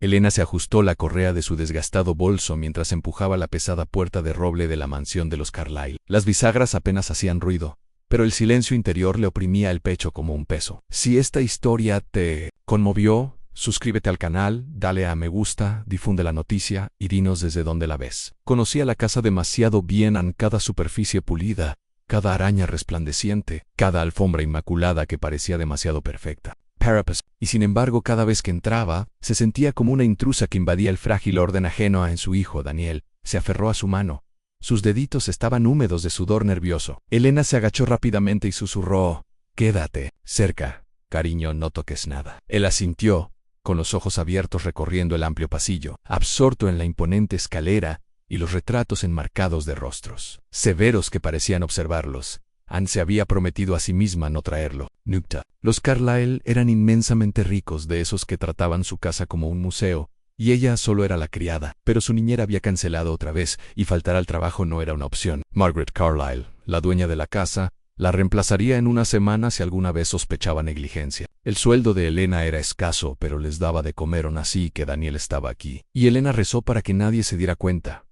Elena se ajustó la correa de su desgastado bolso mientras empujaba la pesada puerta de roble de la mansión de los Carlyle. Las bisagras apenas hacían ruido, pero el silencio interior le oprimía el pecho como un peso. Si esta historia te conmovió, suscríbete al canal, dale a me gusta, difunde la noticia y dinos desde dónde la ves. Conocía la casa demasiado bien, en cada superficie pulida, cada araña resplandeciente, cada alfombra inmaculada que parecía demasiado perfecta. Y sin embargo, cada vez que entraba, se sentía como una intrusa que invadía el frágil orden ajeno en su hijo. Daniel se aferró a su mano. Sus deditos estaban húmedos de sudor nervioso. Elena se agachó rápidamente y susurró: «Quédate cerca, cariño, no toques nada». Él asintió, con los ojos abiertos recorriendo el amplio pasillo, absorto en la imponente escalera y los retratos enmarcados de rostros severos que parecían observarlos. Anne se había prometido a sí misma no traerlo. Nukta. Los Carlyle eran inmensamente ricos, de esos que trataban su casa como un museo, y ella solo era la criada. Pero su niñera había cancelado otra vez, y faltar al trabajo no era una opción. Margaret Carlyle, la dueña de la casa, la reemplazaría en una semana si alguna vez sospechaba negligencia. El sueldo de Elena era escaso, pero les daba de comer aún así que Daniel estaba aquí. Y Elena rezó para que nadie se diera cuenta.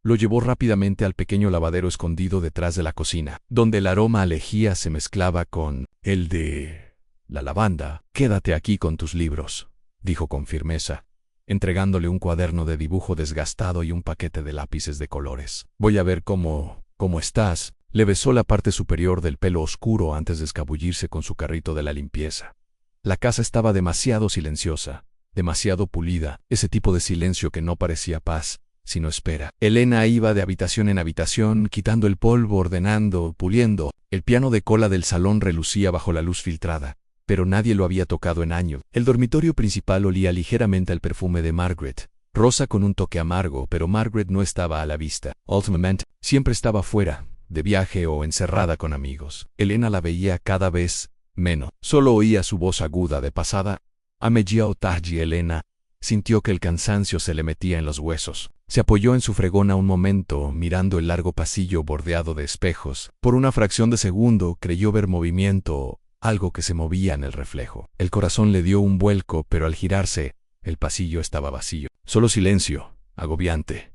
Lo llevó rápidamente al pequeño lavadero escondido detrás de la cocina, donde el aroma a lejía se mezclaba con el de la lavanda. «Quédate aquí con tus libros», dijo con firmeza, entregándole un cuaderno de dibujo desgastado y un paquete de lápices de colores. «Voy a ver cómo estás». Le besó la parte superior del pelo oscuro antes de escabullirse con su carrito de la limpieza. La casa estaba demasiado silenciosa, demasiado pulida, ese tipo de silencio que no parecía paz, sino espera. Elena iba de habitación en habitación, quitando el polvo, ordenando, puliendo. El piano de cola del salón relucía bajo la luz filtrada, pero nadie lo había tocado en años. El dormitorio principal olía ligeramente al perfume de Margaret, rosa con un toque amargo, pero Margaret no estaba a la vista. Últimamente, siempre estaba fuera, de viaje o encerrada con amigos. Elena la veía cada vez menos. Solo oía su voz aguda de pasada. «Amegia otaji». Elena sintió que el cansancio se le metía en los huesos. Se apoyó en su fregona un momento, mirando el largo pasillo bordeado de espejos. Por una fracción de segundo creyó ver movimiento, algo que se movía en el reflejo. El corazón le dio un vuelco, pero al girarse, el pasillo estaba vacío. Solo silencio, agobiante.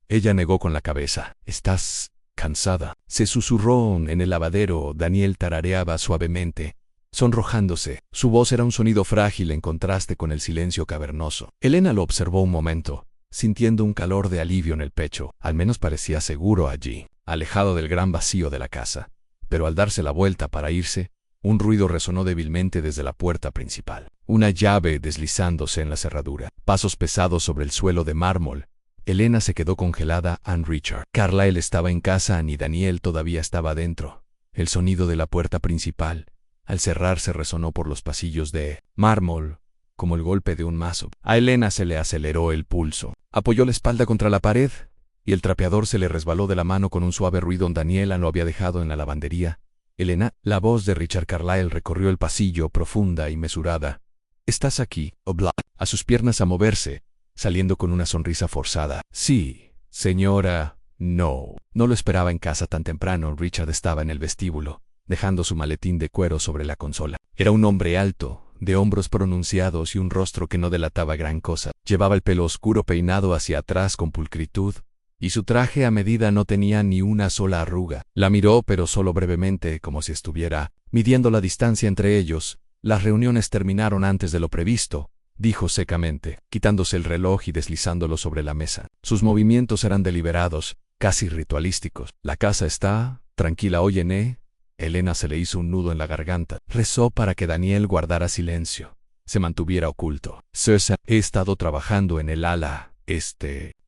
Ella negó con la cabeza. «¿Estás cansada?», se susurró en el lavadero. Daniel tarareaba suavemente, sonrojándose. Su voz era un sonido frágil en contraste con el silencio cavernoso. Elena lo observó un momento, sintiendo un calor de alivio en el pecho. Al menos parecía seguro allí, alejado del gran vacío de la casa. Pero al darse la vuelta para irse, un ruido resonó débilmente desde la puerta principal. Una llave deslizándose en la cerradura. Pasos pesados sobre el suelo de mármol. Elena se quedó congelada. Anne Richard. Carlyle estaba en casa, ni Daniel todavía estaba dentro. El sonido de la puerta principal, al cerrarse, resonó por los pasillos de mármol, como el golpe de un mazo. A Elena se le aceleró el pulso. Apoyó la espalda contra la pared, y el trapeador se le resbaló de la mano con un suave ruido. Daniela lo había dejado en la lavandería. «Elena». La voz de Richard Carlyle recorrió el pasillo, profunda y mesurada. «¿Estás aquí?». Obligó a sus piernas a moverse, saliendo con una sonrisa forzada. «Sí, señora». No lo esperaba en casa tan temprano. Richard estaba en el vestíbulo, dejando su maletín de cuero sobre la consola. Era un hombre alto, de hombros pronunciados y un rostro que no delataba gran cosa. Llevaba el pelo oscuro peinado hacia atrás con pulcritud, y su traje a medida no tenía ni una sola arruga. La miró, pero solo brevemente, como si estuviera midiendo la distancia entre ellos. «Las reuniones terminaron antes de lo previsto», dijo secamente, quitándose el reloj y deslizándolo sobre la mesa. Sus movimientos eran deliberados, casi ritualísticos. «La casa está tranquila hoy, ¿eh?». Elena se le hizo un nudo en la garganta. Rezó para que Daniel guardara silencio, se mantuviera oculto. «Cersei, he estado trabajando en el ala,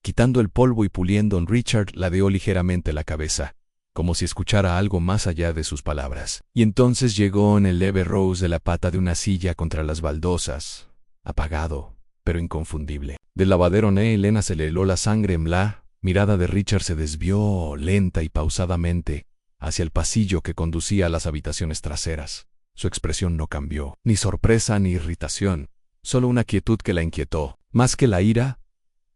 quitando el polvo y puliendo». Richard ladeó ligeramente la cabeza, como si escuchara algo más allá de sus palabras. Y entonces llegó en el leve roce de la pata de una silla contra las baldosas, apagado, pero inconfundible. Del lavadero Elena se le heló la sangre. La mirada de Richard se desvió lenta y pausadamente hacia el pasillo que conducía a las habitaciones traseras. Su expresión no cambió, ni sorpresa ni irritación, solo una quietud que la inquietó, más que la ira.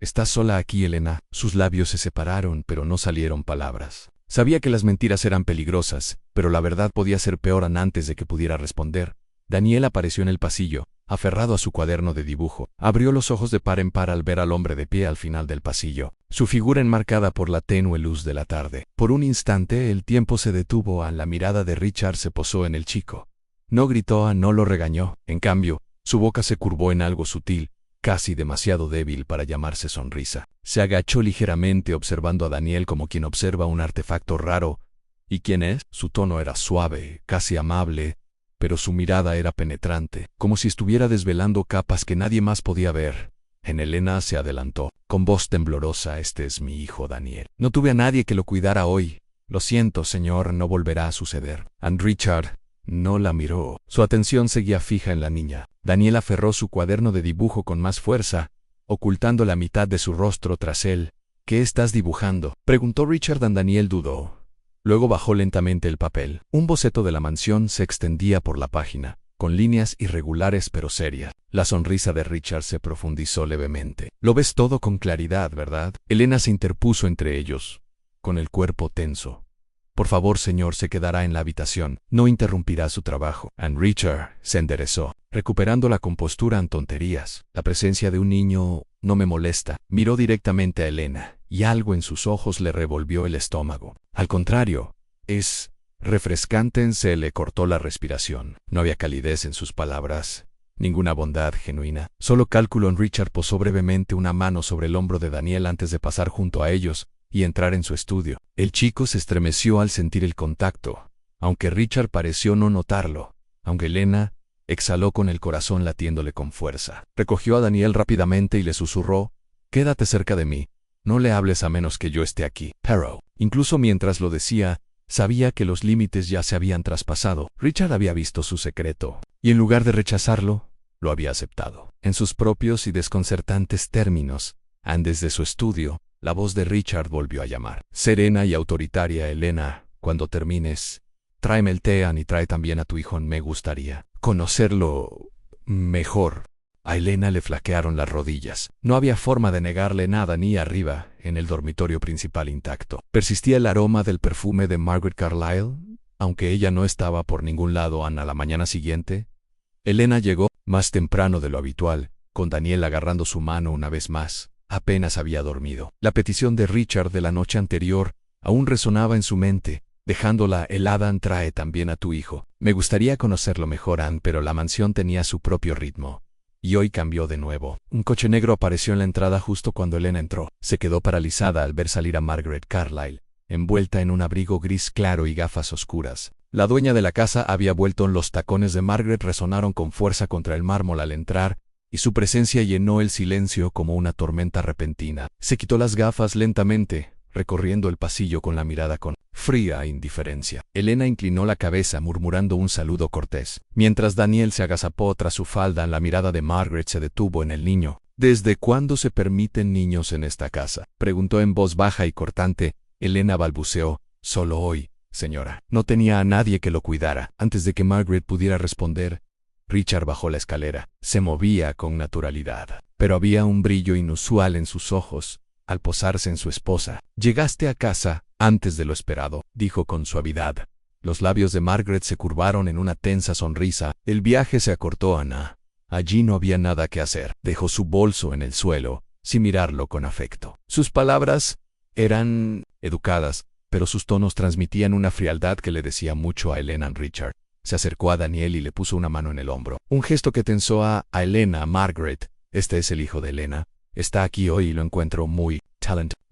«¿Estás sola aquí, Elena?». Sus labios se separaron, pero no salieron palabras. Sabía que las mentiras eran peligrosas, pero la verdad podía ser peor. Antes de que pudiera responder, Daniel apareció en el pasillo, aferrado a su cuaderno de dibujo. Abrió los ojos de par en par al ver al hombre de pie al final del pasillo, su figura enmarcada por la tenue luz de la tarde. Por un instante el tiempo se detuvo, la mirada de Richard se posó en el chico. No gritó, no lo regañó. En cambio, su boca se curvó en algo sutil, casi demasiado débil para llamarse sonrisa. Se agachó ligeramente observando a Daniel como quien observa un artefacto raro. ¿Y quién es? Su tono era suave, casi amable, pero su mirada era penetrante, como si estuviera desvelando capas que nadie más podía ver. En Elena se adelantó, con voz temblorosa: «Este es mi hijo Daniel. No tuve a nadie que lo cuidara hoy. Lo siento, señor, no volverá a suceder». Richard no la miró. Su atención seguía fija en la niña. Daniel aferró su cuaderno de dibujo con más fuerza, ocultando la mitad de su rostro tras él. «¿Qué estás dibujando?», preguntó Richard. Daniel dudó. Luego bajó lentamente el papel. Un boceto de la mansión se extendía por la página, con líneas irregulares pero serias. La sonrisa de Richard se profundizó levemente. «Lo ves todo con claridad, ¿verdad?». Elena se interpuso entre ellos, con el cuerpo tenso. «Por favor, señor, se quedará en la habitación. No interrumpirá su trabajo». Richard se enderezó, recuperando la compostura ante tonterías. «La presencia de un niño no me molesta». Miró directamente a Elena, y algo en sus ojos le revolvió el estómago. «Al contrario, es refrescante». Se le cortó la respiración. No había calidez en sus palabras, ninguna bondad genuina, solo cálculo. Richard posó brevemente una mano sobre el hombro de Daniel antes de pasar junto a ellos y entrar en su estudio. El chico se estremeció al sentir el contacto, aunque Richard pareció no notarlo, aunque Elena exhaló con el corazón latiéndole con fuerza. Recogió a Daniel rápidamente y le susurró: «Quédate cerca de mí. No le hables a menos que yo esté aquí». Pero, incluso mientras lo decía, sabía que los límites ya se habían traspasado. Richard había visto su secreto, y en lugar de rechazarlo, lo había aceptado. En sus propios y desconcertantes términos, desde su estudio, la voz de Richard volvió a llamar. Serena y autoritaria: «Elena, cuando termines, tráeme el té y trae también a tu hijo. Me gustaría conocerlo mejor». A Elena le flaquearon las rodillas. No había forma de negarle nada. Ni arriba, en el dormitorio principal intacto, persistía el aroma del perfume de Margaret Carlyle, aunque ella no estaba por ningún lado. A la mañana siguiente, Elena llegó más temprano de lo habitual, con Daniel agarrando su mano una vez más. Apenas había dormido. La petición de Richard de la noche anterior aún resonaba en su mente, dejándola helada. «Trae también a tu hijo. Me gustaría conocerlo mejor, pero la mansión tenía su propio ritmo. Y hoy cambió de nuevo». Un coche negro apareció en la entrada justo cuando Elena entró. Se quedó paralizada al ver salir a Margaret Carlyle, envuelta en un abrigo gris claro y gafas oscuras. La dueña de la casa había vuelto. Los tacones de Margaret resonaron con fuerza contra el mármol al entrar, y su presencia llenó el silencio como una tormenta repentina. Se quitó las gafas lentamente, recorriendo el pasillo con la mirada con fría indiferencia. Elena inclinó la cabeza murmurando un saludo cortés. Mientras Daniel se agazapó tras su falda, la mirada de Margaret se detuvo en el niño. «¿Desde cuándo se permiten niños en esta casa?», preguntó en voz baja y cortante. Elena balbuceó: «Solo hoy, señora». No tenía a nadie que lo cuidara. Antes de que Margaret pudiera responder, Richard bajó la escalera. Se movía con naturalidad, pero había un brillo inusual en sus ojos al posarse en su esposa. «Llegaste a casa antes de lo esperado», dijo con suavidad. Los labios de Margaret se curvaron en una tensa sonrisa. «El viaje se acortó, Ana. Allí no había nada que hacer». Dejó su bolso en el suelo, sin mirarlo con afecto. Sus palabras eran educadas, pero sus tonos transmitían una frialdad que le decía mucho a Elena. Richard se acercó a Daniel y le puso una mano en el hombro, un gesto que tensó a Elena. «Margaret, este es el hijo de Elena. Está aquí hoy y lo encuentro muy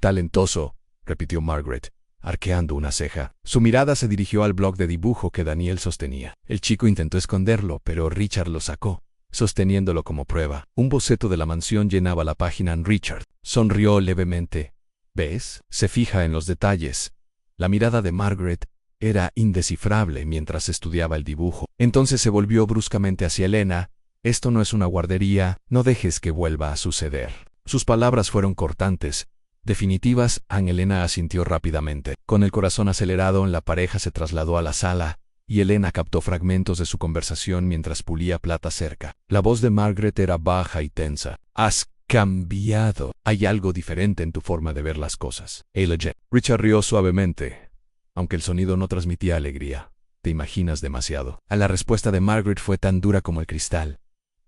talentoso», repitió Margaret, arqueando una ceja. Su mirada se dirigió al bloc de dibujo que Daniel sostenía. El chico intentó esconderlo, pero Richard lo sacó, sosteniéndolo como prueba. Un boceto de la mansión llenaba la página. Richard sonrió levemente. «¿Ves? Se fija en los detalles». La mirada de Margaret era indescifrable mientras estudiaba el dibujo. Entonces se volvió bruscamente hacia Elena. «Esto no es una guardería. No dejes que vuelva a suceder». Sus palabras fueron cortantes, definitivas. Elena asintió rápidamente. Con el corazón acelerado, la pareja se trasladó a la sala, y Elena captó fragmentos de su conversación mientras pulía plata cerca. La voz de Margaret era baja y tensa. «Has cambiado. Hay algo diferente en tu forma de ver las cosas». Richard rió suavemente, aunque el sonido no transmitía alegría. «Te imaginas demasiado». La respuesta de Margaret fue tan dura como el cristal.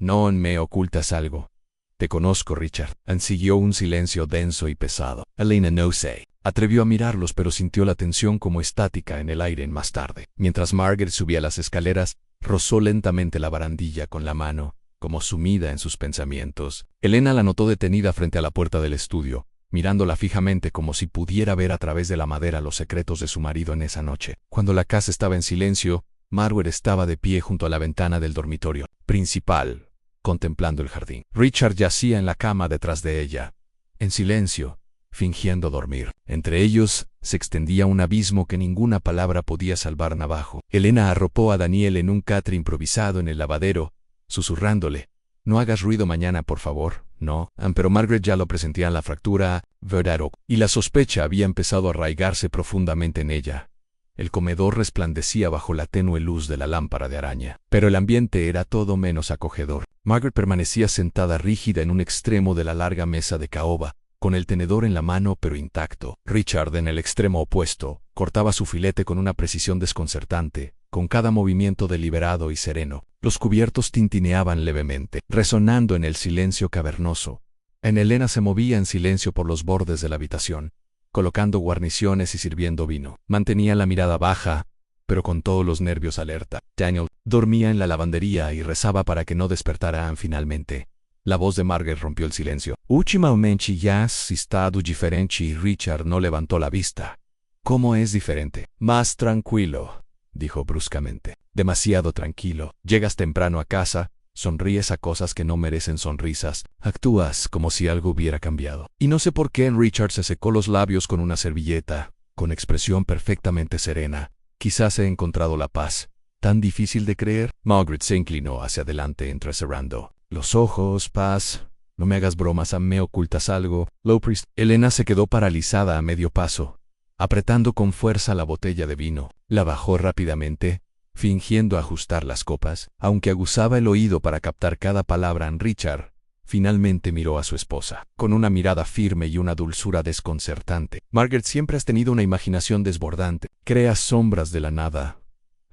No me ocultas algo. Te conozco, Richard. Siguió un silencio denso y pesado. Elena no sé. Atrevió a mirarlos, pero sintió la tensión como estática en el aire más tarde. Mientras Margaret subía las escaleras, rozó lentamente la barandilla con la mano, como sumida en sus pensamientos. Elena la notó detenida frente a la puerta del estudio, mirándola fijamente como si pudiera ver a través de la madera los secretos de su marido en esa noche. Cuando la casa estaba en silencio, Margaret estaba de pie junto a la ventana del dormitorio principal, contemplando el jardín. Richard yacía en la cama detrás de ella, en silencio, fingiendo dormir. Entre ellos se extendía un abismo que ninguna palabra podía salvar abajo. Elena arropó a Daniel en un catre improvisado en el lavadero, susurrándole: «No hagas ruido mañana, por favor». No, pero Margaret ya lo presentía en la fractura, ¿verdad? Y la sospecha había empezado a arraigarse profundamente en ella. El comedor resplandecía bajo la tenue luz de la lámpara de araña, pero el ambiente era todo menos acogedor. Margaret permanecía sentada rígida en un extremo de la larga mesa de caoba, con el tenedor en la mano pero intacto. Richard, en el extremo opuesto, cortaba su filete con una precisión desconcertante, con cada movimiento deliberado y sereno. Los cubiertos tintineaban levemente, resonando en el silencio cavernoso. Elena se movía en silencio por los bordes de la habitación, colocando guarniciones y sirviendo vino. Mantenía la mirada baja, pero con todos los nervios alerta. Daniel dormía en la lavandería y rezaba para que no despertara finalmente. La voz de Margaret rompió el silencio. «Últimamente ya has estado diferente», y Richard no levantó la vista. «¿Cómo es diferente?» «Más tranquilo», dijo bruscamente. «Demasiado tranquilo. Llegas temprano a casa, sonríes a cosas que no merecen sonrisas, actúas como si algo hubiera cambiado». Y no sé por qué Richard se secó los labios con una servilleta, con expresión perfectamente serena. Quizás he encontrado la paz. ¿Tan difícil de creer? Margaret se inclinó hacia adelante entrecerrando los ojos. «Paz. No me hagas bromas, me ocultas algo». Loprist. Elena se quedó paralizada a medio paso, apretando con fuerza la botella de vino. La bajó rápidamente, fingiendo ajustar las copas, aunque aguzaba el oído para captar cada palabra. Richard finalmente miró a su esposa, con una mirada firme y una dulzura desconcertante. «Margaret, siempre has tenido una imaginación desbordante. Creas sombras de la nada».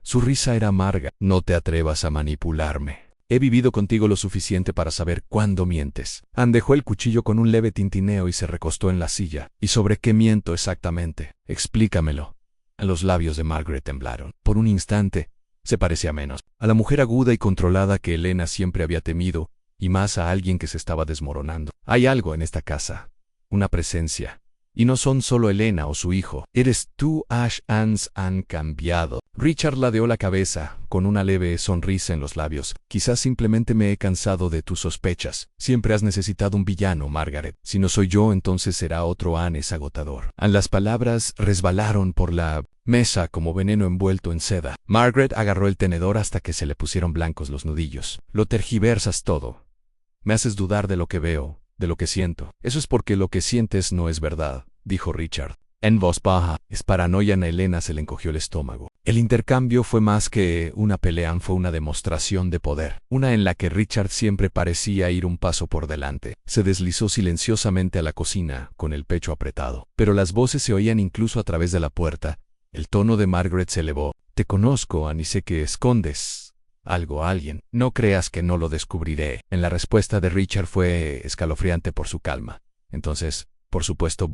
Su risa era amarga. «No te atrevas a manipularme. He vivido contigo lo suficiente para saber cuándo mientes». Dejó el cuchillo con un leve tintineo y se recostó en la silla. «¿Y sobre qué miento exactamente? Explícamelo». Los labios de Margaret temblaron. Por un instante, se parecía menos a la mujer aguda y controlada que Elena siempre había temido, y más a alguien que se estaba desmoronando. «Hay algo en esta casa, una presencia. Y no son solo Elena o su hijo. Eres tú, Ash. Han cambiado». Richard ladeó la cabeza, con una leve sonrisa en los labios. «Quizás simplemente me he cansado de tus sospechas. Siempre has necesitado un villano, Margaret. Si no soy yo, entonces será otro Anne. Es agotador». Las palabras resbalaron por la mesa como veneno envuelto en seda. Margaret agarró el tenedor hasta que se le pusieron blancos los nudillos. «Lo tergiversas todo. Me haces dudar de lo que veo, de lo que siento». «Eso es porque lo que sientes no es verdad», dijo Richard, en voz baja. Es paranoia. A Elena se le encogió el estómago. El intercambio fue más que una pelea, fue una demostración de poder, una en la que Richard siempre parecía ir un paso por delante. Se deslizó silenciosamente a la cocina, con el pecho apretado, pero las voces se oían incluso a través de la puerta. El tono de Margaret se elevó. «Te conozco, Anne, y sé que escondes algo a alguien. No creas que no lo descubriré». La respuesta de Richard fue escalofriante por su calma. «Entonces, por supuesto,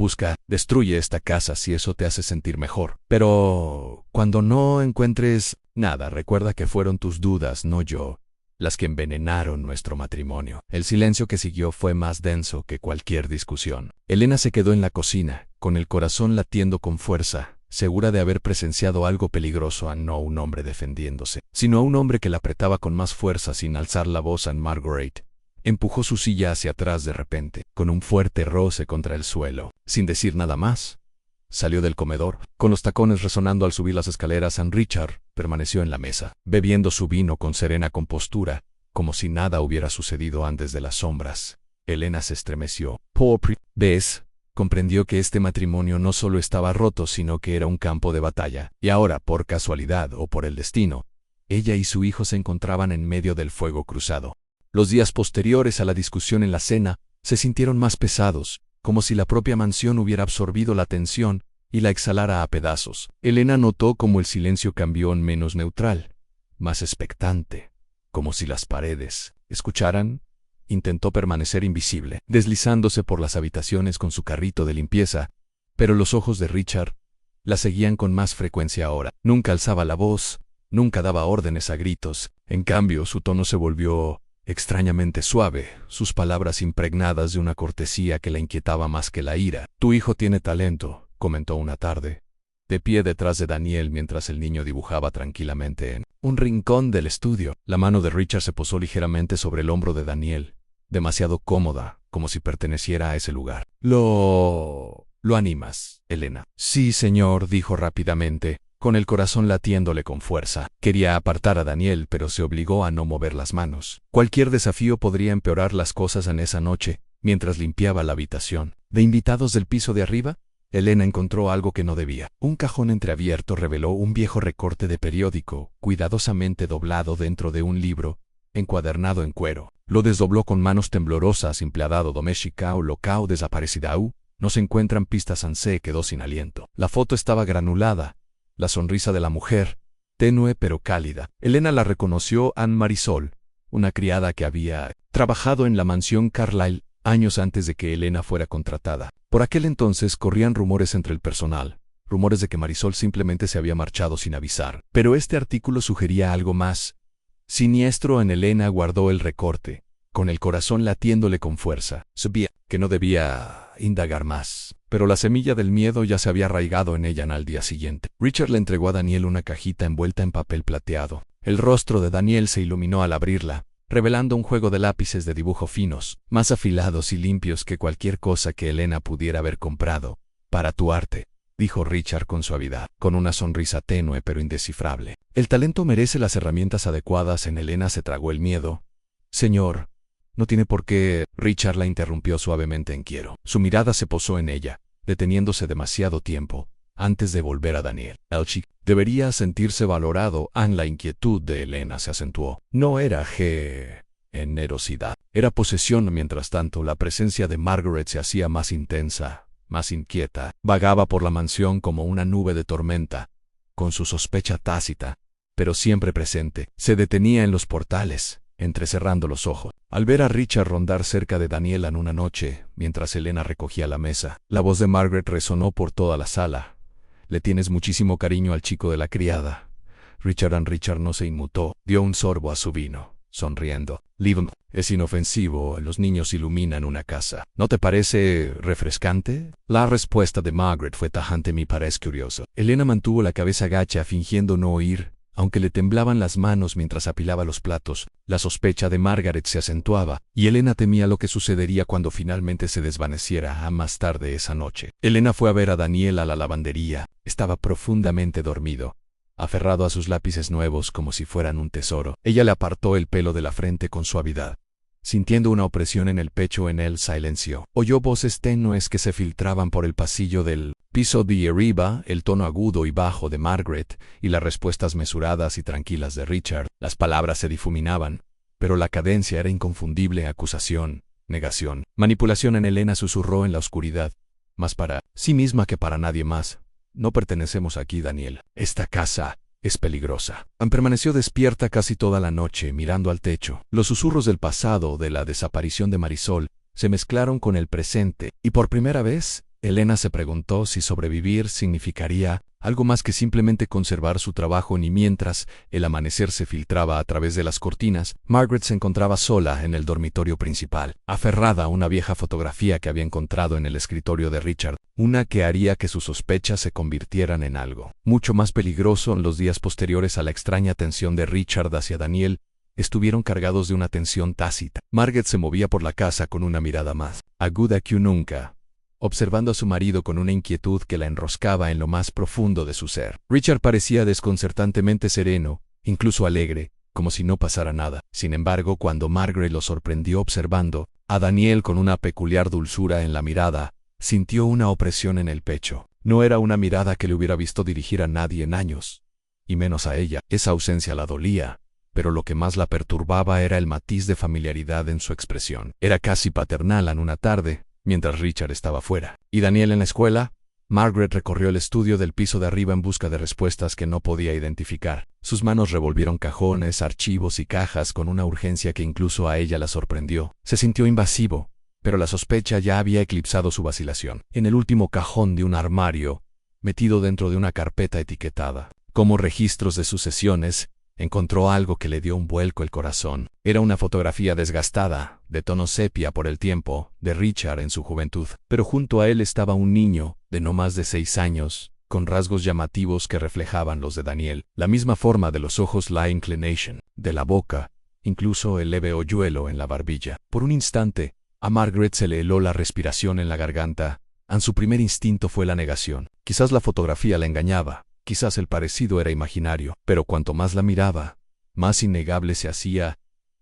destruye esta casa si eso te hace sentir mejor. Pero cuando no encuentres nada, recuerda que fueron tus dudas, no yo, las que envenenaron nuestro matrimonio». El silencio que siguió fue más denso que cualquier discusión. Elena se quedó en la cocina, con el corazón latiendo con fuerza, segura de haber presenciado algo peligroso. No a un hombre defendiéndose, sino a un hombre que la apretaba con más fuerza sin alzar la voz. Margaret empujó su silla hacia atrás de repente, con un fuerte roce contra el suelo. Sin decir nada más, salió del comedor, con los tacones resonando al subir las escaleras. Richard permaneció en la mesa, bebiendo su vino con serena compostura, como si nada hubiera sucedido antes de las sombras. Elena se estremeció. «¿Ves?». Comprendió que este matrimonio no solo estaba roto, sino que era un campo de batalla. Y ahora, por casualidad o por el destino, ella y su hijo se encontraban en medio del fuego cruzado. Los días posteriores a la discusión en la cena se sintieron más pesados, como si la propia mansión hubiera absorbido la tensión y la exhalara a pedazos. Elena notó cómo el silencio cambió en menos neutral, más expectante, como si las paredes escucharan. Intentó permanecer invisible, deslizándose por las habitaciones con su carrito de limpieza, pero los ojos de Richard la seguían con más frecuencia ahora. Nunca alzaba la voz, nunca daba órdenes a gritos. En cambio, su tono se volvió extrañamente suave, sus palabras impregnadas de una cortesía que la inquietaba más que la ira. «Tu hijo tiene talento», comentó una tarde, de pie detrás de Daniel mientras el niño dibujaba tranquilamente en un rincón del estudio. La mano de Richard se posó ligeramente sobre el hombro de Daniel, demasiado cómoda, como si perteneciera a ese lugar. ¿Lo animas, Elena? Sí, señor, dijo rápidamente, con el corazón latiéndole con fuerza. Quería apartar a Daniel, pero se obligó a no mover las manos. Cualquier desafío podría empeorar las cosas en esa noche, mientras limpiaba la habitación. ¿De invitados del piso de arriba? Elena encontró algo que no debía. Un cajón entreabierto reveló un viejo recorte de periódico, cuidadosamente doblado dentro de un libro, encuadernado en cuero. Lo desdobló con manos temblorosas. Empleado doméstica o locao desaparecidau. No se encuentran pistas. Ansé quedó sin aliento. La foto estaba granulada. La sonrisa de la mujer, tenue pero cálida. Elena la reconoció. Anne Marisol, una criada que había trabajado en la mansión Carlyle años antes de que Elena fuera contratada. Por aquel entonces corrían rumores entre el personal, rumores de que Marisol simplemente se había marchado sin avisar. Pero este artículo sugería algo más siniestro en Elena. Guardó el recorte, con el corazón latiéndole con fuerza. Sabía que no debía indagar más, pero la semilla del miedo ya se había arraigado en ella. Al día siguiente, Richard le entregó a Daniel una cajita envuelta en papel plateado. El rostro de Daniel se iluminó al abrirla, revelando un juego de lápices de dibujo finos, más afilados y limpios que cualquier cosa que Elena pudiera haber comprado. «Para tu arte», dijo Richard con suavidad, con una sonrisa tenue pero indescifrable. «El talento merece las herramientas adecuadas». En Elena se tragó el miedo. «Señor, no tiene por qué». Richard la interrumpió suavemente en quiero. Su mirada se posó en ella, deteniéndose demasiado tiempo, antes de volver a Daniel. El chico debería sentirse valorado. La inquietud de Elena se acentuó. No era generosidad, era posesión. Mientras tanto, la presencia de Margaret se hacía más intensa, más inquieta. Vagaba por la mansión como una nube de tormenta, con su sospecha tácita, pero siempre presente. Se detenía en los portales, entrecerrando los ojos, al ver a Richard rondar cerca de Daniel en una noche, mientras Elena recogía la mesa. La voz de Margaret resonó por toda la sala. «Le tienes muchísimo cariño al chico de la criada». Richard no se inmutó. Dio un sorbo a su vino, sonriendo. «Liv, es inofensivo. Los niños iluminan una casa. ¿No te parece refrescante?» La respuesta de Margaret fue tajante. «Me parece curioso». Elena mantuvo la cabeza gacha, fingiendo no oír, aunque le temblaban las manos mientras apilaba los platos. La sospecha de Margaret se acentuaba, y Elena temía lo que sucedería cuando finalmente se desvaneciera. Más tarde esa noche, Elena fue a ver a Daniel a la lavandería. Estaba profundamente dormido, aferrado a sus lápices nuevos como si fueran un tesoro. Ella le apartó el pelo de la frente con suavidad, sintiendo una opresión en el pecho. En él silencio. Oyó voces tenues que se filtraban por el pasillo del piso de arriba, el tono agudo y bajo de Margaret y las respuestas mesuradas y tranquilas de Richard. Las palabras se difuminaban, pero la cadencia era inconfundible. Acusación, negación, manipulación. En Elena susurró en la oscuridad, más para sí misma que para nadie más: «No pertenecemos aquí, Daniel. Esta casa es peligrosa». Permaneció despierta casi toda la noche, mirando al techo. Los susurros del pasado, de la desaparición de Marisol, se mezclaron con el presente, y por primera vez, Elena se preguntó si sobrevivir significaría algo más que simplemente conservar su trabajo. Ni mientras el amanecer se filtraba a través de las cortinas, Margaret se encontraba sola en el dormitorio principal, aferrada a una vieja fotografía que había encontrado en el escritorio de Richard, una que haría que sus sospechas se convirtieran en algo mucho más peligroso. En los días posteriores a la extraña atención de Richard hacia Daniel, estuvieron cargados de una tensión tácita. Margaret se movía por la casa con una mirada más aguda que nunca, observando a su marido con una inquietud que la enroscaba en lo más profundo de su ser. Richard parecía desconcertantemente sereno, incluso alegre, como si no pasara nada. Sin embargo, cuando Margaret lo sorprendió observando a Daniel con una peculiar dulzura en la mirada, sintió una opresión en el pecho. No era una mirada que le hubiera visto dirigir a nadie en años, y menos a ella. Esa ausencia la dolía, pero lo que más la perturbaba era el matiz de familiaridad en su expresión. Era casi paternal. En una tarde, mientras Richard estaba fuera y Daniel en la escuela, Margaret recorrió el estudio del piso de arriba en busca de respuestas que no podía identificar. Sus manos revolvieron cajones, archivos y cajas con una urgencia que incluso a ella la sorprendió. Se sintió invasivo, pero la sospecha ya había eclipsado su vacilación. En el último cajón de un armario, metido dentro de una carpeta etiquetada como registros de sucesiones, encontró algo que le dio un vuelco el corazón. Era una fotografía desgastada, de tono sepia por el tiempo, de Richard en su juventud. Pero junto a él estaba un niño, de no más de 6 años, con rasgos llamativos que reflejaban los de Daniel. La misma forma de los ojos, la inclination de la boca, incluso el leve hoyuelo en la barbilla. Por un instante, a Margaret se le heló la respiración en la garganta. Su primer instinto fue la negación. Quizás la fotografía la engañaba. Quizás el parecido era imaginario, pero cuanto más la miraba, más innegable se hacía.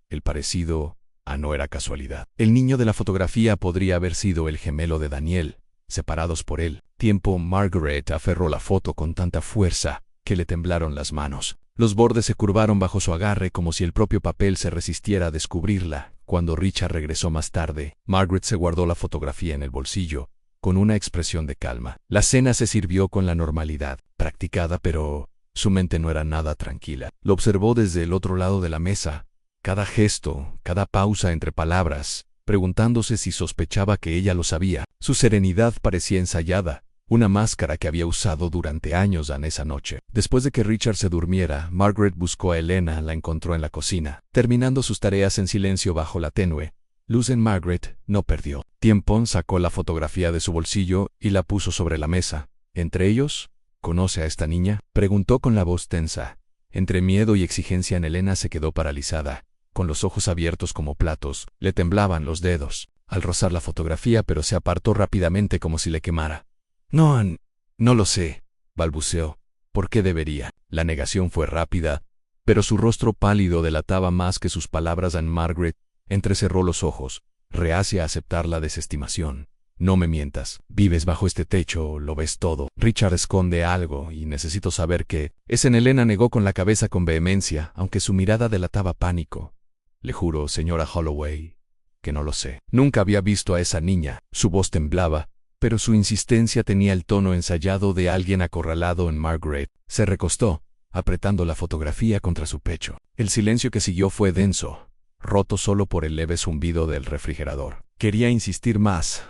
El parecido, no era casualidad. El niño de la fotografía podría haber sido el gemelo de Daniel, separados por el tiempo. Margaret aferró la foto con tanta fuerza que le temblaron las manos. Los bordes se curvaron bajo su agarre como si el propio papel se resistiera a descubrirla. Cuando Richard regresó más tarde, Margaret se guardó la fotografía en el bolsillo, con una expresión de calma. La cena se sirvió con la normalidad practicada, pero su mente no era nada tranquila. Lo observó desde el otro lado de la mesa, cada gesto, cada pausa entre palabras, preguntándose si sospechaba que ella lo sabía. Su serenidad parecía ensayada, una máscara que había usado durante años en esa noche. Después de que Richard se durmiera, Margaret buscó a Elena. La encontró en la cocina, terminando sus tareas en silencio bajo la tenue luz en Margaret. No perdió tiempo, sacó la fotografía de su bolsillo y la puso sobre la mesa. Entre ellos, ¿conoce a esta niña?, preguntó con la voz tensa. Entre miedo y exigencia, Elena se quedó paralizada, con los ojos abiertos como platos. Le temblaban los dedos al rozar la fotografía, pero se apartó rápidamente como si le quemara. No lo sé, balbuceó. ¿Por qué debería? La negación fue rápida, pero su rostro pálido delataba más que sus palabras. Margaret entrecerró los ojos, reacia a aceptar la desestimación. No me mientas. Vives bajo este techo, lo ves todo. Richard esconde algo y necesito saber qué es. Elena negó con la cabeza con vehemencia, aunque su mirada delataba pánico. Le juro, señora Holloway, que no lo sé. Nunca había visto a esa niña. Su voz temblaba, pero su insistencia tenía el tono ensayado de alguien acorralado. Margaret se recostó, apretando la fotografía contra su pecho. El silencio que siguió fue denso, roto solo por el leve zumbido del refrigerador. Quería insistir más,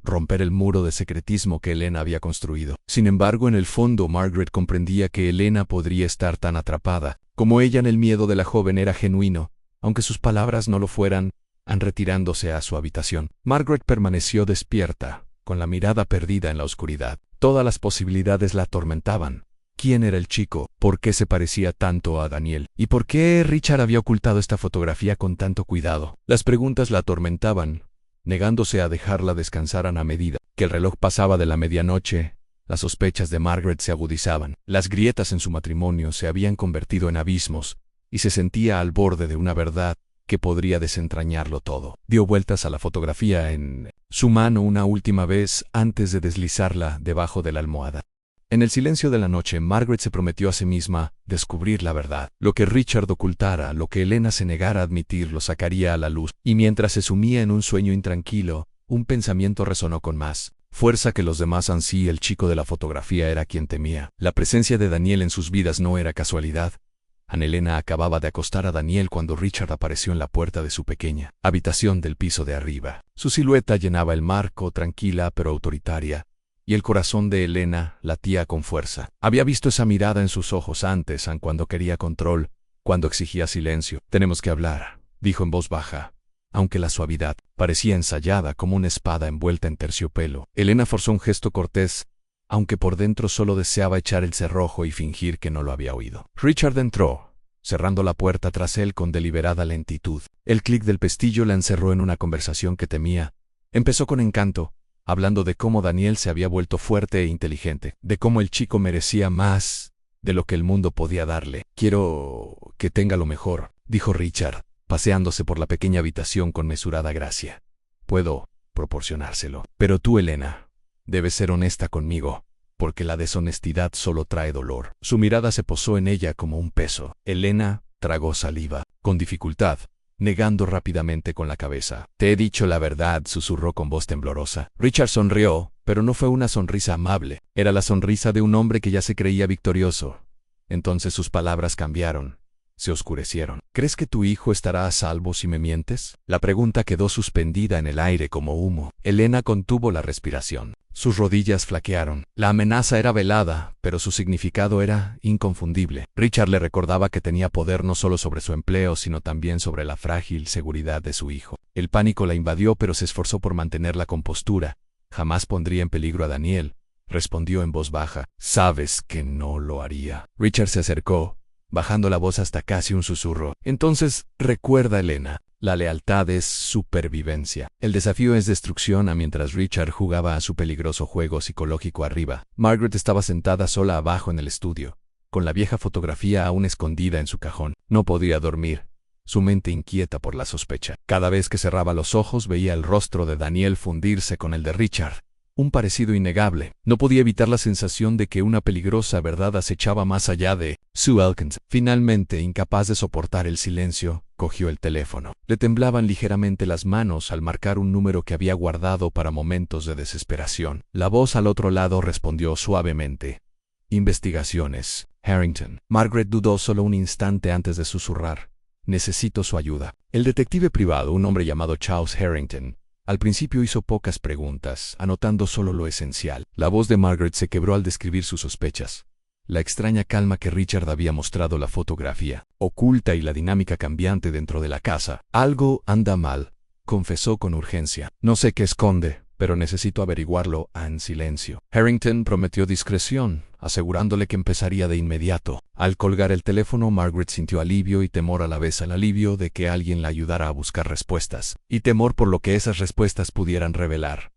romper el muro de secretismo que Elena había construido. Sin embargo, en el fondo, Margaret comprendía que Elena podría estar tan atrapada como ella en el miedo de la joven. Era genuino, aunque sus palabras no lo fueran. Retirándose a su habitación, Margaret permaneció despierta, con la mirada perdida en la oscuridad. Todas las posibilidades la atormentaban. ¿Quién era el chico? ¿Por qué se parecía tanto a Daniel? ¿Y por qué Richard había ocultado esta fotografía con tanto cuidado? Las preguntas la atormentaban, negándose a dejarla descansar. A medida que el reloj pasaba de la medianoche, las sospechas de Margaret se agudizaban. Las grietas en su matrimonio se habían convertido en abismos, y se sentía al borde de una verdad que podría desentrañarlo todo. Dio vueltas a la fotografía en su mano una última vez antes de deslizarla debajo de la almohada. En el silencio de la noche, Margaret se prometió a sí misma descubrir la verdad. Lo que Richard ocultara, lo que Elena se negara a admitir, lo sacaría a la luz. Y mientras se sumía en un sueño intranquilo, un pensamiento resonó con más fuerza que los demás. Ansí, el chico de la fotografía, era quien temía. La presencia de Daniel en sus vidas no era casualidad. Elena acababa de acostar a Daniel cuando Richard apareció en la puerta de su pequeña habitación del piso de arriba. Su silueta llenaba el marco, tranquila pero autoritaria, y el corazón de Elena latía con fuerza. Había visto esa mirada en sus ojos antes, cuando quería control, cuando exigía silencio. Tenemos que hablar, dijo en voz baja, aunque la suavidad parecía ensayada como una espada envuelta en terciopelo. Elena forzó un gesto cortés, aunque por dentro solo deseaba echar el cerrojo y fingir que no lo había oído. Richard entró, cerrando la puerta tras él con deliberada lentitud. El clic del pestillo la encerró en una conversación que temía. Empezó con encanto, hablando de cómo Daniel se había vuelto fuerte e inteligente, de cómo el chico merecía más de lo que el mundo podía darle. Quiero que tenga lo mejor, dijo Richard, paseándose por la pequeña habitación con mesurada gracia. Puedo proporcionárselo. Pero tú, Elena, debes ser honesta conmigo, porque la deshonestidad solo trae dolor. Su mirada se posó en ella como un peso. Elena tragó saliva, con dificultad, negando rápidamente con la cabeza. Te he dicho la verdad, susurró con voz temblorosa. Richard sonrió, Pero no fue una sonrisa amable, era la sonrisa de un hombre que ya se creía victorioso. Entonces sus palabras cambiaron, se oscurecieron. ¿Crees que tu hijo estará a salvo si me mientes? La pregunta quedó suspendida en el aire como humo. Elena contuvo la respiración. Sus rodillas flaquearon. La amenaza era velada, pero su significado era inconfundible. Richard le recordaba que tenía poder no solo sobre su empleo, sino también sobre la frágil seguridad de su hijo. El pánico la invadió, pero se esforzó por mantener la compostura. Jamás pondría en peligro a Daniel, respondió en voz baja. Sabes que no lo haría. Richard se acercó, bajando la voz hasta casi un susurro. Entonces, recuerda, Elena, la lealtad es supervivencia. El desafío es destrucción. Mientras Richard jugaba a su peligroso juego psicológico arriba, Margaret estaba sentada sola abajo en el estudio, con la vieja fotografía aún escondida en su cajón. No podía dormir, su mente inquieta por la sospecha. Cada vez que cerraba los ojos veía el rostro de Daniel fundirse con el de Richard. Un parecido innegable. No podía evitar la sensación de que una peligrosa verdad acechaba más allá de Sue Elkins. Finalmente, incapaz de soportar el silencio, cogió el teléfono. Le temblaban ligeramente las manos al marcar un número que había guardado para momentos de desesperación. La voz al otro lado respondió suavemente. Investigaciones, Harrington. Margaret dudó solo un instante antes de susurrar. Necesito su ayuda. El detective privado, un hombre llamado Charles Harrington, al principio hizo pocas preguntas, anotando solo lo esencial. La voz de Margaret se quebró al describir sus sospechas. La extraña calma que Richard había mostrado, la fotografía oculta y la dinámica cambiante dentro de la casa. Algo anda mal, confesó con urgencia. No sé qué esconde, pero necesito averiguarlo en silencio. Harrington prometió discreción, asegurándole que empezaría de inmediato. Al colgar el teléfono, Margaret sintió alivio y temor a la vez. El alivio de que alguien la ayudara a buscar respuestas, y temor por lo que esas respuestas pudieran revelar.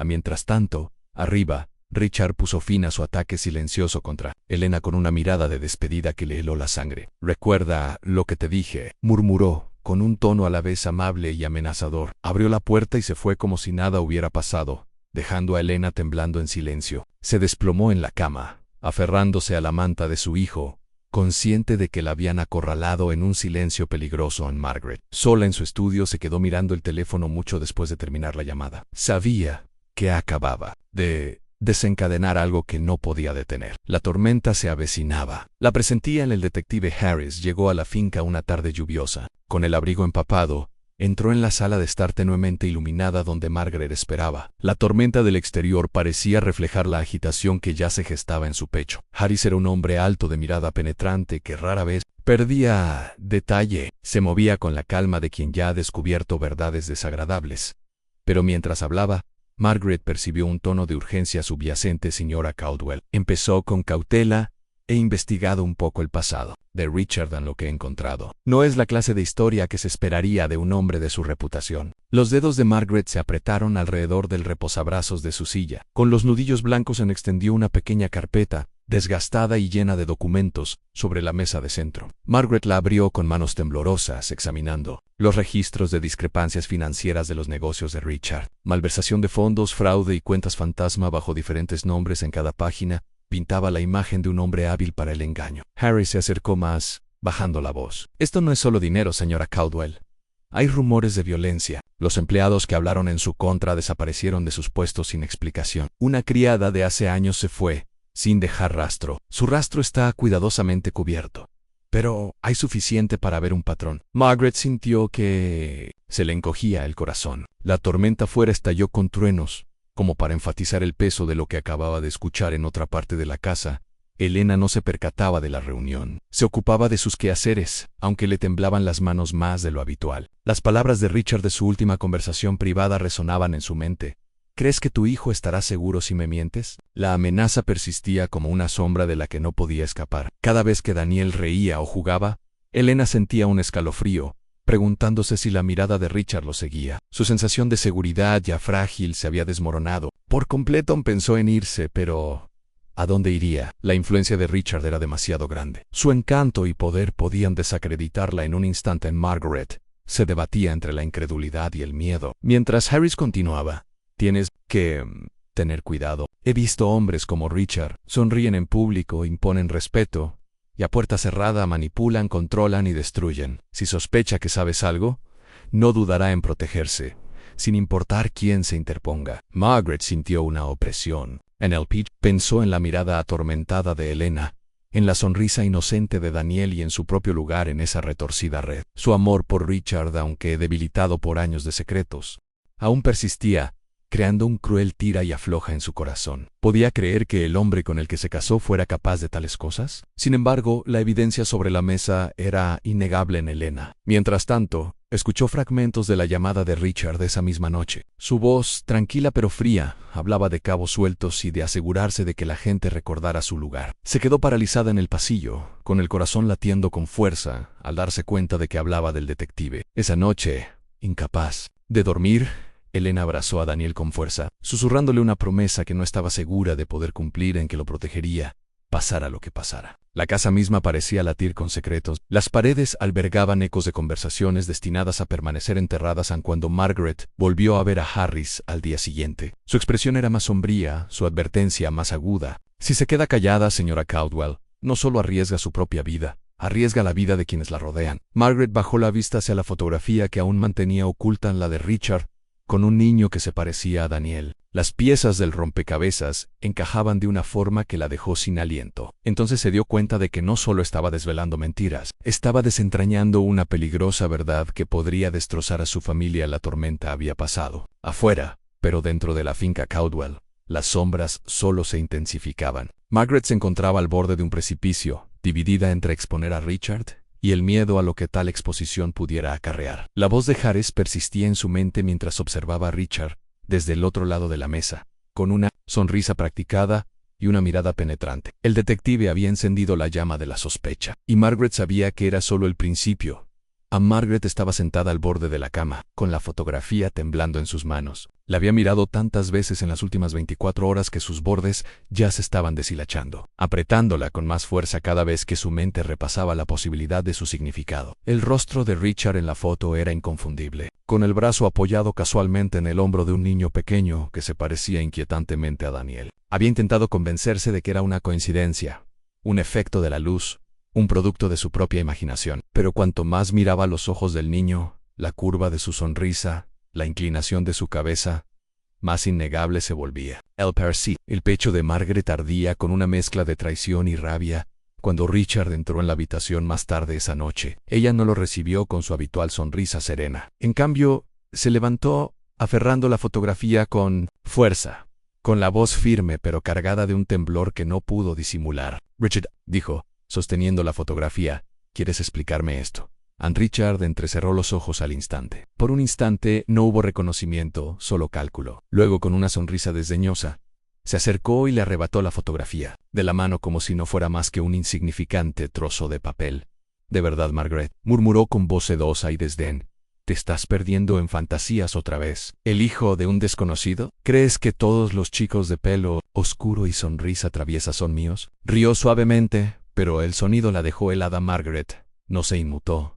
Mientras tanto, arriba, Richard puso fin a su ataque silencioso contra Elena con una mirada de despedida que le heló la sangre. «Recuerda lo que te dije», murmuró, con un tono a la vez amable y amenazador. Abrió la puerta y se fue como si nada hubiera pasado, dejando a Elena temblando en silencio. Se desplomó en la cama, aferrándose a la manta de su hijo, consciente de que la habían acorralado en un silencio peligroso. En Margaret, sola en su estudio, se quedó mirando el teléfono mucho después de terminar la llamada. Sabía que acababa de desencadenar algo que no podía detener. La tormenta se avecinaba. La presentía en el detective Harris. Llegó a la finca una tarde lluviosa. Con el abrigo empapado, entró en la sala de estar tenuemente iluminada donde Margaret esperaba. La tormenta del exterior parecía reflejar la agitación que ya se gestaba en su pecho. Harris era un hombre alto de mirada penetrante que rara vez perdía detalle. Se movía con la calma de quien ya ha descubierto verdades desagradables. Pero mientras hablaba, Margaret percibió un tono de urgencia subyacente. Señora Caldwell, empezó con cautela. He investigado un poco el pasado de Richard en lo que he encontrado. No es la clase de historia que se esperaría de un hombre de su reputación. Los dedos de Margaret se apretaron alrededor del reposabrazos de su silla. Con los nudillos blancos extendió una pequeña carpeta, desgastada y llena de documentos, sobre la mesa de centro. Margaret la abrió con manos temblorosas, examinando los registros de discrepancias financieras de los negocios de Richard. Malversación de fondos, fraude y cuentas fantasma bajo diferentes nombres en cada página pintaba la imagen de un hombre hábil para el engaño. Harry se acercó más, bajando la voz. Esto no es solo dinero, señora Caldwell. Hay rumores de violencia. Los empleados que hablaron en su contra desaparecieron de sus puestos sin explicación. Una criada de hace años se fue, sin dejar rastro. Su rastro está cuidadosamente cubierto. Pero hay suficiente para ver un patrón. Margaret sintió que se le encogía el corazón. La tormenta fuera estalló con truenos, como para enfatizar el peso de lo que acababa de escuchar en otra parte de la casa. Elena no se percataba de la reunión. Se ocupaba de sus quehaceres, aunque le temblaban las manos más de lo habitual. Las palabras de Richard de su última conversación privada resonaban en su mente. ¿Crees que tu hijo estará seguro si me mientes? La amenaza persistía como una sombra de la que no podía escapar. Cada vez que Daniel reía o jugaba, Elena sentía un escalofrío, preguntándose si la mirada de Richard lo seguía. Su sensación de seguridad, ya frágil, se había desmoronado. Por completo pensó en irse, pero ¿a dónde iría? La influencia de Richard era demasiado grande. Su encanto y poder podían desacreditarla en un instante. En Margaret se debatía entre la incredulidad y el miedo. Mientras Harris continuaba, tienes que tener cuidado. He visto hombres como Richard. Sonríen en público, imponen respeto, y a puerta cerrada manipulan, controlan y destruyen. Si sospecha que sabes algo, no dudará en protegerse. sin importar quién se interponga. Margaret sintió una opresión. En el pitch pensó en la mirada atormentada de Elena, en la sonrisa inocente de Daniel y en su propio lugar en esa retorcida red. Su amor por Richard, aunque debilitado por años de secretos, aún persistía, creando un cruel tira y afloja en su corazón. ¿Podía creer que el hombre con el que se casó fuera capaz de tales cosas? Sin embargo, la evidencia sobre la mesa era innegable en Elena. Mientras tanto, escuchó fragmentos de la llamada de Richard esa misma noche. Su voz, tranquila pero fría, hablaba de cabos sueltos y de asegurarse de que la gente recordara su lugar. Se quedó paralizada en el pasillo, con el corazón latiendo con fuerza, al darse cuenta de que hablaba del detective. Esa noche, incapaz de dormir, Elena abrazó a Daniel con fuerza, susurrándole una promesa que no estaba segura de poder cumplir, en que lo protegería, pasara lo que pasara. La casa misma parecía latir con secretos. Las paredes albergaban ecos de conversaciones destinadas a permanecer enterradas aun cuando Margaret volvió a ver a Harris al día siguiente. Su expresión era más sombría, su advertencia más aguda. Si se queda callada, señora Caldwell, no solo arriesga su propia vida, arriesga la vida de quienes la rodean. Margaret bajó la vista hacia la fotografía que aún mantenía oculta la de Richard, con un niño que se parecía a Daniel. Las piezas del rompecabezas encajaban de una forma que la dejó sin aliento. Entonces se dio cuenta de que no solo estaba desvelando mentiras, estaba desentrañando una peligrosa verdad que podría destrozar a su familia. La tormenta había pasado. Afuera, pero dentro de la finca Caldwell, las sombras solo se intensificaban. Margaret se encontraba al borde de un precipicio, dividida entre exponer a Richard y el miedo a lo que tal exposición pudiera acarrear. La voz de Harris persistía en su mente mientras observaba a Richard desde el otro lado de la mesa, con una sonrisa practicada y una mirada penetrante. El detective había encendido la llama de la sospecha, y Margaret sabía que era solo el principio. Margaret estaba sentada al borde de la cama, con la fotografía temblando en sus manos. La había mirado tantas veces en las últimas 24 horas que sus bordes ya se estaban deshilachando, apretándola con más fuerza cada vez que su mente repasaba la posibilidad de su significado. El rostro de Richard en la foto era inconfundible, con el brazo apoyado casualmente en el hombro de un niño pequeño que se parecía inquietantemente a Daniel. Había intentado convencerse de que era una coincidencia, un efecto de la luz, un producto de su propia imaginación. Pero cuanto más miraba los ojos del niño, la curva de su sonrisa, la inclinación de su cabeza, más innegable se volvía. El pecho de Margaret ardía con una mezcla de traición y rabia cuando Richard entró en la habitación más tarde esa noche. Ella no lo recibió con su habitual sonrisa serena. En cambio, se levantó, aferrando la fotografía con fuerza, con la voz firme pero cargada de un temblor que no pudo disimular. «Richard», dijo, sosteniendo la fotografía, «¿quieres explicarme esto?» Richard entrecerró los ojos al instante. Por un instante no hubo reconocimiento, solo cálculo. Luego, con una sonrisa desdeñosa, se acercó y le arrebató la fotografía, de la mano como si no fuera más que un insignificante trozo de papel. «¿De verdad, Margaret?», murmuró con voz sedosa y desdén. «¿Te estás perdiendo en fantasías otra vez? ¿El hijo de un desconocido? ¿Crees que todos los chicos de pelo oscuro y sonrisa traviesa son míos?» Rió suavemente, pero el sonido la dejó helada. Margaret no se inmutó.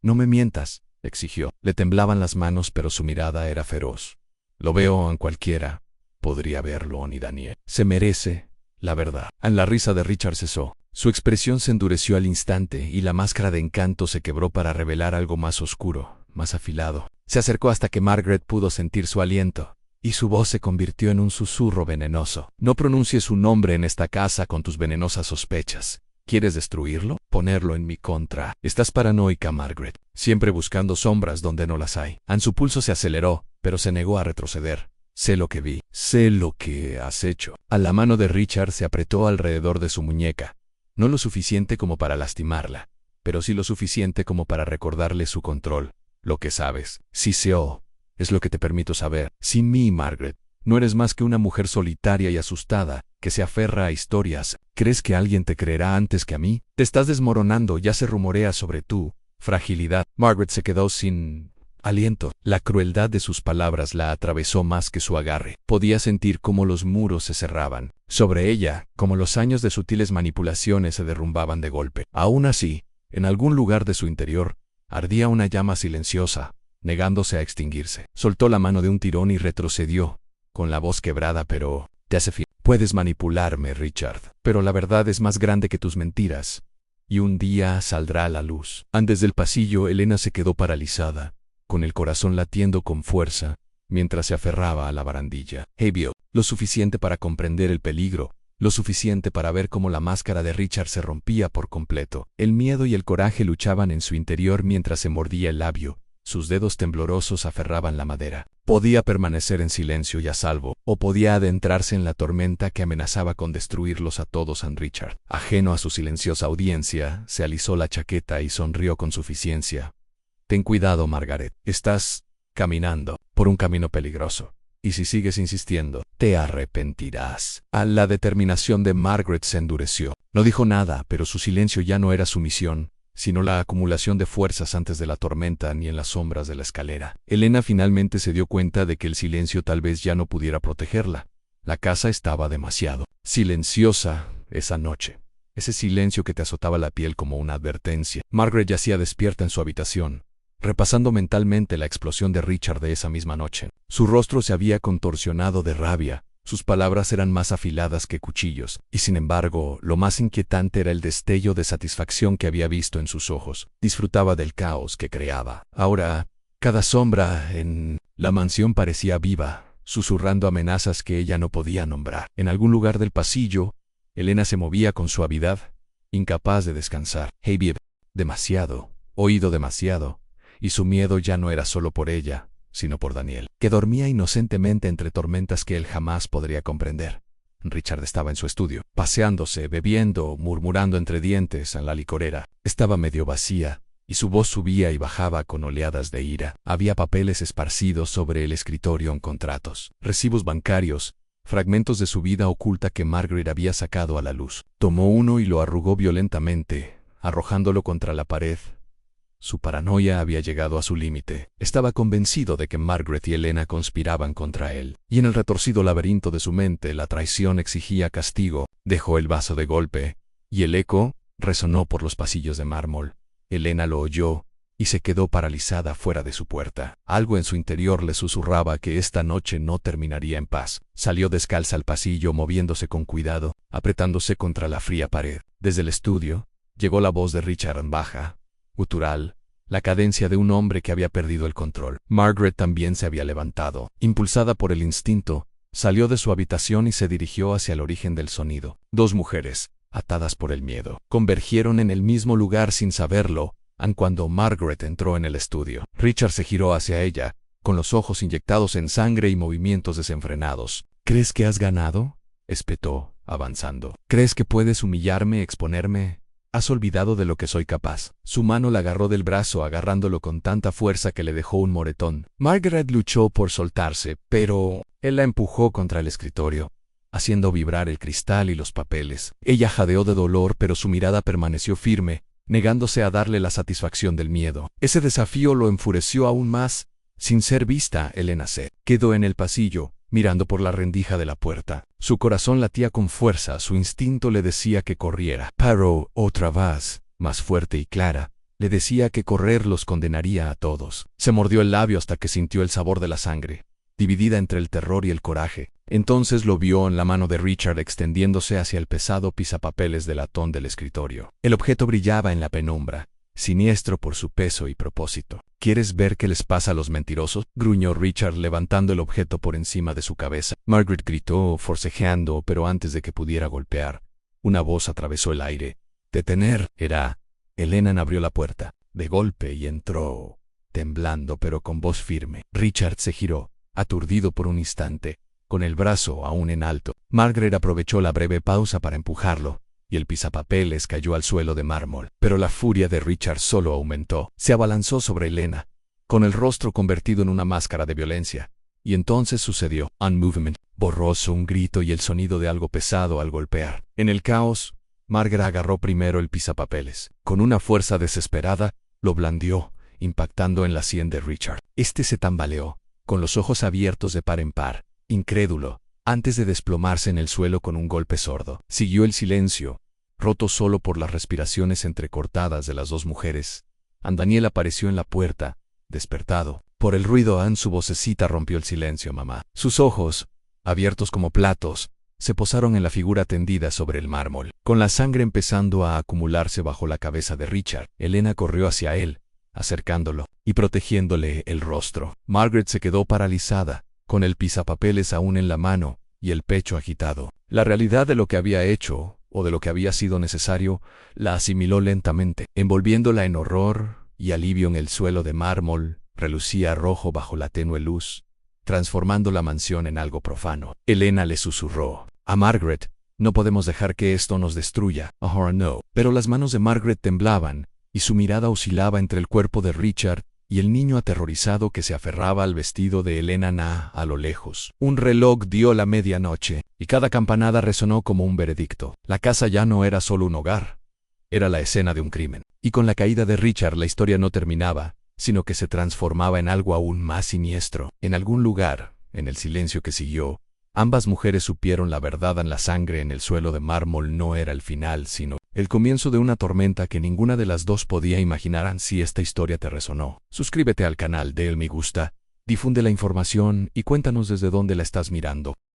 «No me mientas», exigió. Le temblaban las manos, pero su mirada era feroz. «Lo veo en cualquiera. Podría verlo ni Daniel. Se merece la verdad». La risa de Richard cesó. Su expresión se endureció al instante y la máscara de encanto se quebró para revelar algo más oscuro, más afilado. Se acercó hasta que Margaret pudo sentir su aliento, y su voz se convirtió en un susurro venenoso. «No pronuncies su nombre en esta casa con tus venenosas sospechas. ¿Quieres destruirlo? ¿Ponerlo en mi contra? Estás paranoica, Margaret, siempre buscando sombras donde no las hay». Su pulso se aceleró, pero se negó a retroceder. «Sé lo que vi. Sé lo que has hecho». La mano de Richard se apretó alrededor de su muñeca. No lo suficiente como para lastimarla, pero sí lo suficiente como para recordarle su control. «Lo que sabes, sí sé, es lo que te permito saber. Sin mí, Margaret, no eres más que una mujer solitaria y asustada, que se aferra a historias. ¿Crees que alguien te creerá antes que a mí? Te estás desmoronando, ya se rumorea sobre tu fragilidad». Margaret se quedó sin aliento. La crueldad de sus palabras la atravesó más que su agarre. Podía sentir cómo los muros se cerraban sobre ella, como los años de sutiles manipulaciones se derrumbaban de golpe. Aún así, en algún lugar de su interior, ardía una llama silenciosa, negándose a extinguirse. Soltó la mano de un tirón y retrocedió, con la voz quebrada. «Pero te hace fin. Puedes manipularme, Richard, pero la verdad es más grande que tus mentiras, y un día saldrá a la luz». Desde el pasillo, Elena se quedó paralizada, con el corazón latiendo con fuerza, mientras se aferraba a la barandilla. Vio lo suficiente para comprender el peligro, lo suficiente para ver cómo la máscara de Richard se rompía por completo. El miedo y el coraje luchaban en su interior mientras se mordía el labio. Sus dedos temblorosos aferraban la madera. Podía permanecer en silencio y a salvo, o podía adentrarse en la tormenta que amenazaba con destruirlos a todos. Richard, ajeno a su silenciosa audiencia, se alisó la chaqueta y sonrió con suficiencia. Ten cuidado, Margaret. Estás caminando por un camino peligroso. Y si sigues insistiendo, te arrepentirás. La determinación de Margaret se endureció. No dijo nada, pero su silencio ya no era sumisión, sino la acumulación de fuerzas antes de la tormenta ni en las sombras de la escalera. Elena finalmente se dio cuenta de que el silencio tal vez ya no pudiera protegerla. La casa estaba demasiado silenciosa esa noche. Ese silencio que te azotaba la piel como una advertencia. Margaret yacía despierta en su habitación, repasando mentalmente la explosión de Richard de esa misma noche. Su rostro se había contorsionado de rabia, sus palabras eran más afiladas que cuchillos, y sin embargo, lo más inquietante era el destello de satisfacción que había visto en sus ojos. Disfrutaba del caos que creaba. Ahora, cada sombra en la mansión parecía viva, susurrando amenazas que ella no podía nombrar. En algún lugar del pasillo, Elena se movía con suavidad, incapaz de descansar. Demasiado, oído demasiado. Y su miedo ya no era solo por ella, sino por Daniel, que dormía inocentemente entre tormentas que él jamás podría comprender. Richard estaba en su estudio, paseándose, bebiendo, murmurando entre dientes en la licorera. Estaba medio vacía, y su voz subía y bajaba con oleadas de ira. Había papeles esparcidos sobre el escritorio en contratos, recibos bancarios, fragmentos de su vida oculta que Margaret había sacado a la luz. Tomó uno y lo arrugó violentamente, arrojándolo contra la pared. Su paranoia había llegado a su límite. Estaba convencido de que Margaret y Elena conspiraban contra él, y en el retorcido laberinto de su mente la traición exigía castigo. Dejó el vaso de golpe, y el eco resonó por los pasillos de mármol. Elena lo oyó, y se quedó paralizada fuera de su puerta. Algo en su interior le susurraba que esta noche no terminaría en paz. Salió descalza al pasillo, moviéndose con cuidado, apretándose contra la fría pared. Desde el estudio, llegó la voz de Richard baja, gutural, la cadencia de un hombre que había perdido el control. Margaret también se había levantado. Impulsada por el instinto, salió de su habitación y se dirigió hacia el origen del sonido. Dos mujeres, atadas por el miedo, convergieron en el mismo lugar sin saberlo, aun cuando Margaret entró en el estudio. Richard se giró hacia ella, con los ojos inyectados en sangre y movimientos desenfrenados. ¿Crees que has ganado?, espetó, avanzando. ¿Crees que puedes humillarme, exponerme? ¿Has olvidado de lo que soy capaz? Su mano la agarró del brazo, agarrándolo con tanta fuerza que le dejó un moretón. Margaret luchó por soltarse, pero él la empujó contra el escritorio, haciendo vibrar el cristal y los papeles. Ella jadeó de dolor, pero su mirada permaneció firme, negándose a darle la satisfacción del miedo. Ese desafío lo enfureció aún más. Sin ser vista, Elena se quedó en el pasillo, mirando por la rendija de la puerta. Su corazón latía con fuerza, su instinto le decía que corriera. Pero otra voz, más fuerte y clara, le decía que correr los condenaría a todos. Se mordió el labio hasta que sintió el sabor de la sangre, dividida entre el terror y el coraje. Entonces lo vio en la mano de Richard extendiéndose hacia el pesado pisapapeles de latón del escritorio. El objeto brillaba en la penumbra, siniestro por su peso y propósito. ¿Quieres ver qué les pasa a los mentirosos?, gruñó Richard levantando el objeto por encima de su cabeza. Margaret gritó, forcejeando, pero antes de que pudiera golpear, una voz atravesó el aire. «¡Detener!». Era Elena. Abrió la puerta de golpe y entró, temblando pero con voz firme. Richard se giró, aturdido por un instante, con el brazo aún en alto. Margaret aprovechó la breve pausa para empujarlo, y el pisapapeles cayó al suelo de mármol. Pero la furia de Richard solo aumentó. Se abalanzó sobre Elena, con el rostro convertido en una máscara de violencia. Y entonces sucedió. Un movimiento borroso, un grito y el sonido de algo pesado al golpear. En el caos, Margaret agarró primero el pisapapeles. Con una fuerza desesperada, lo blandió, impactando en la sien de Richard. Este se tambaleó, con los ojos abiertos de par en par, incrédulo, antes de desplomarse en el suelo con un golpe sordo. Siguió el silencio, roto solo por las respiraciones entrecortadas de las dos mujeres. Daniel apareció en la puerta, despertado. Por el ruido, su vocecita rompió el silencio. «Mamá». Sus ojos, abiertos como platos, se posaron en la figura tendida sobre el mármol, con la sangre empezando a acumularse bajo la cabeza de Richard. Elena corrió hacia él, acercándolo y protegiéndole el rostro. Margaret se quedó paralizada, con el pisapapeles aún en la mano y el pecho agitado. La realidad de lo que había hecho, o de lo que había sido necesario, la asimiló lentamente, envolviéndola en horror y alivio. En el suelo de mármol relucía rojo bajo la tenue luz, transformando la mansión en algo profano. Elena le susurró a Margaret: «No podemos dejar que esto nos destruya». «Ahora no». Pero las manos de Margaret temblaban, y su mirada oscilaba entre el cuerpo de Richard y el niño aterrorizado que se aferraba al vestido de Elena a lo lejos. Un reloj dio la medianoche, y cada campanada resonó como un veredicto. La casa ya no era solo un hogar, era la escena de un crimen. Y con la caída de Richard la historia no terminaba, sino que se transformaba en algo aún más siniestro. En algún lugar, en el silencio que siguió, ambas mujeres supieron la verdad. La sangre en el suelo de mármol no era el final, sino el comienzo de una tormenta que ninguna de las dos podía imaginar. Si esta historia te resonó, suscríbete al canal, dale me gusta, difunde la información y cuéntanos desde dónde la estás mirando.